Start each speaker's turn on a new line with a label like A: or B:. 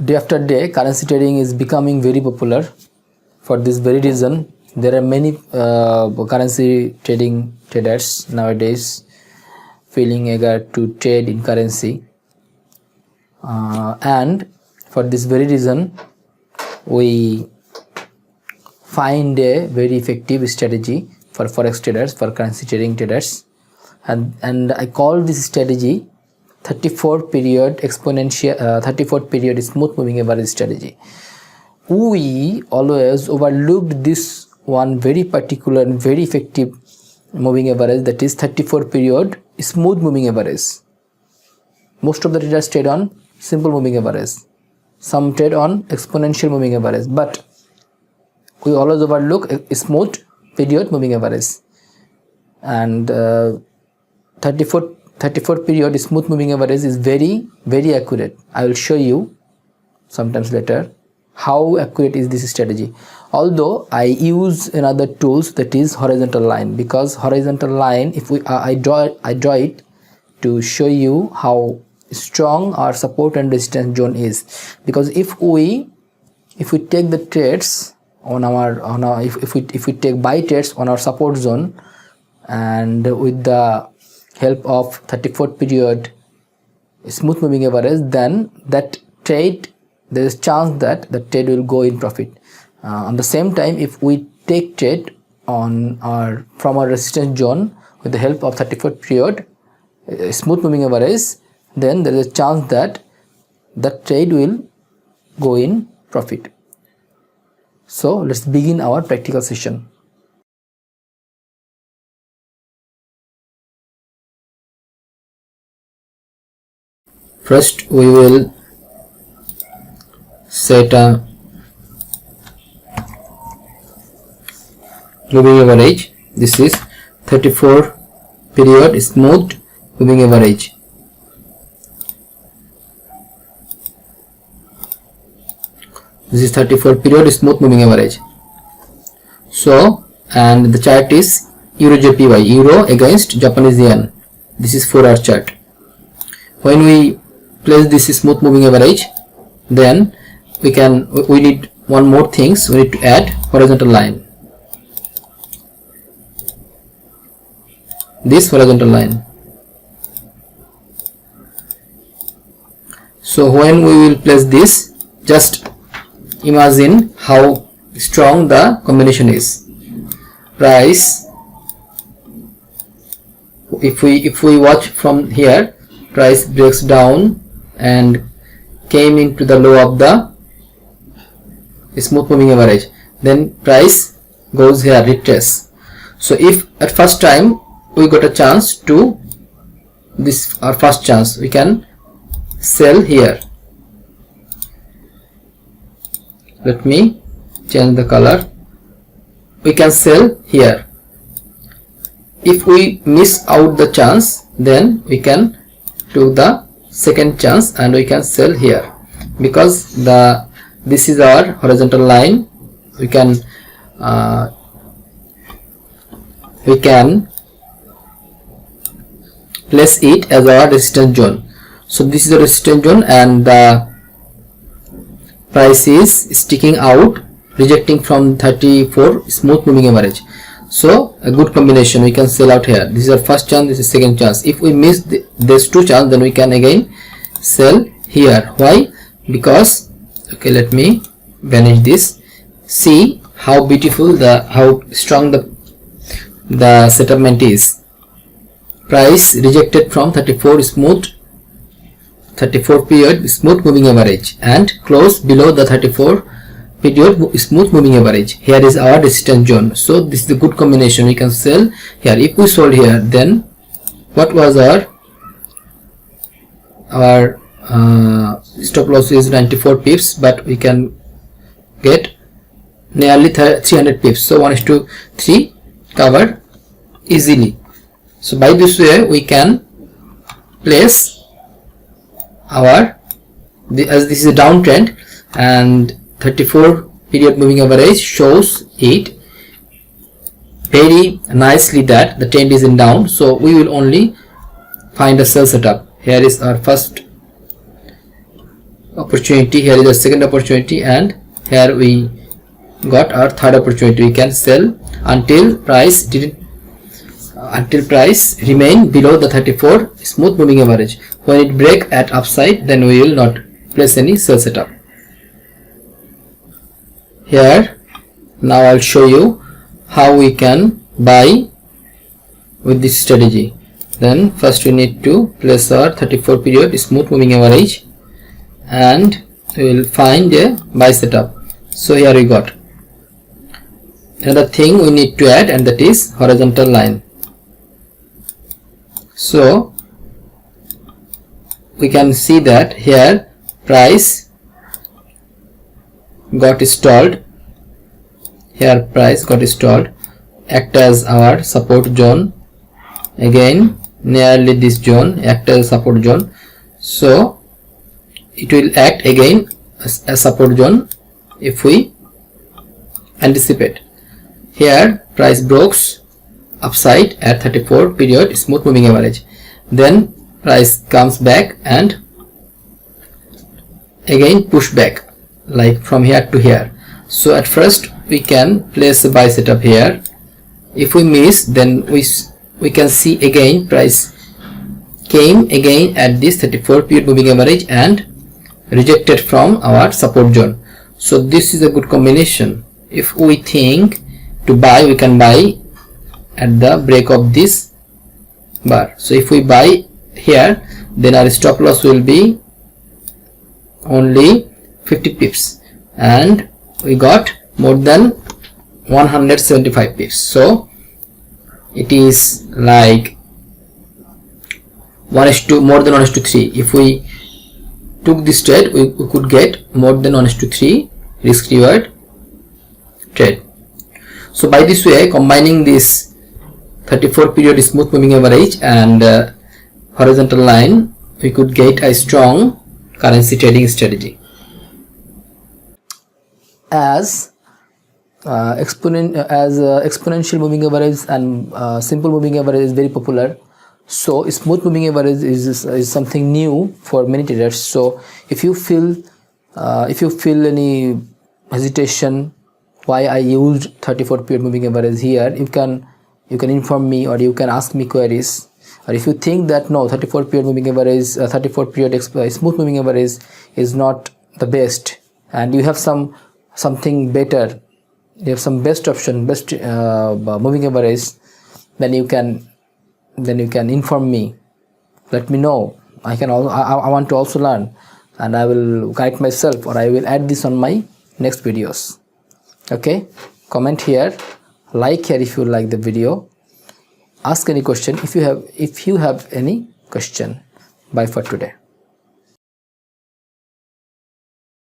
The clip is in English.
A: day after day currency trading is becoming very popular. For this very reason, there are many currency trading traders nowadays feeling eager to trade in currency, and for this very reason we find a very effective strategy for forex traders, for currency trading traders, and I call this strategy 34 period exponential 34 period smooth moving average strategy. We always overlooked this one very particular and very effective moving average, that is 34 period smooth moving average. Most of the traders trade on simple moving average, some trade on exponential moving average, but we always overlook a smooth period moving average. And 34 period smooth moving average is very accurate. I will show you sometimes later how accurate is this strategy. Although I use another tools, that is horizontal line, because horizontal line, if I draw it to show you how strong our support and resistance zone is. Because if we take the trades on our if we take buy trades on our support zone, and with the help of 34 period smooth moving average, then that trade, there is a chance that the trade will go in profit. On the same time, if we take trade on from our resistance zone with the help of 34 period smooth moving average, then there is a chance that the trade will go in profit. So let's begin our practical session. First we will set a moving average. This is 34 period smooth moving average. This is 34 period smooth moving average. So, and the chart is Euro JPY, Euro against Japanese yen. This is 4-hour chart. When we place this smooth moving average, then we need one more things. We need to add horizontal line. This horizontal line. So when we will place this, just imagine how strong the combination is. Price, if we watch from here, price breaks down and came into the low of the smooth moving average, then price goes here, retrace. So if at first time we got a chance to this, our first chance, we can sell here. Let me change the color. We can sell here. If we miss out the chance, then we can do the second chance and we can sell here, because this is our horizontal line. We can place it as our resistance zone. So this is the resistance zone, and the price is sticking out, rejecting from 34 smooth moving average. So a good combination, we can sell out here. This is our first chance, this is second chance. If we miss these two chances, then we can again sell here. Why? Because, okay, let me banish this. See how beautiful, how strong the settlement is. Price rejected from 34 period smooth moving average and close below the 34 period smooth moving average. Here is our resistance zone. So this is the good combination. We can sell here. If we sold here, then what was our stop loss is 94 pips, but we can get nearly 300 pips. So 1:3 covered easily. So by this way we can place as this is a downtrend and 34 period moving average shows it very nicely that the trend is in down. So we will only find a sell setup. Here is our first opportunity, here is the second opportunity, and here we got our third opportunity. We can sell until price remain below the 34 smooth moving average. When it break at upside, then we will not place any sell setup. Here now I'll show you how we can buy with this strategy. Then first we need to place our 34 period smooth moving average, and we will find a buy setup. So here we got another thing we need to add, and that is horizontal line. So we can see that here price got stalled, act as our support zone, again nearly this zone act as support zone. So it will act again as a support zone if we anticipate. Here price broke upside at 34 period smooth moving average, then price comes back and again push back like from here to here. So at first we can place a buy setup here. If we miss, then we can see again price came again at this 34 period moving average and rejected from our support zone. So this is a good combination. If we think to buy, we can buy at the break of this bar. So if we buy here, then our stop loss will be only 50 pips, and we got more than 175 pips. So it is like 1:2, more than 1:3. If we took this trade, we could get more than 1:3 risk reward trade. So by this way, combining this 34 period smooth moving average and horizontal line, we could get a strong currency trading strategy. As exponential moving average and simple moving average is very popular, so smooth moving average is something new for many traders. So if you feel any hesitation why I used 34 period moving average here, you can inform me, or you can ask me queries. Or if you think that no, 34 period moving average, 34 period smooth moving average is not the best, and you have something better, you have some best option, best moving average, then you can inform me, let me know. I want to also learn, and I will guide myself, or I will add this on my next videos. Okay, comment here, like here if you like the video, ask any question if you have any question. Bye for today.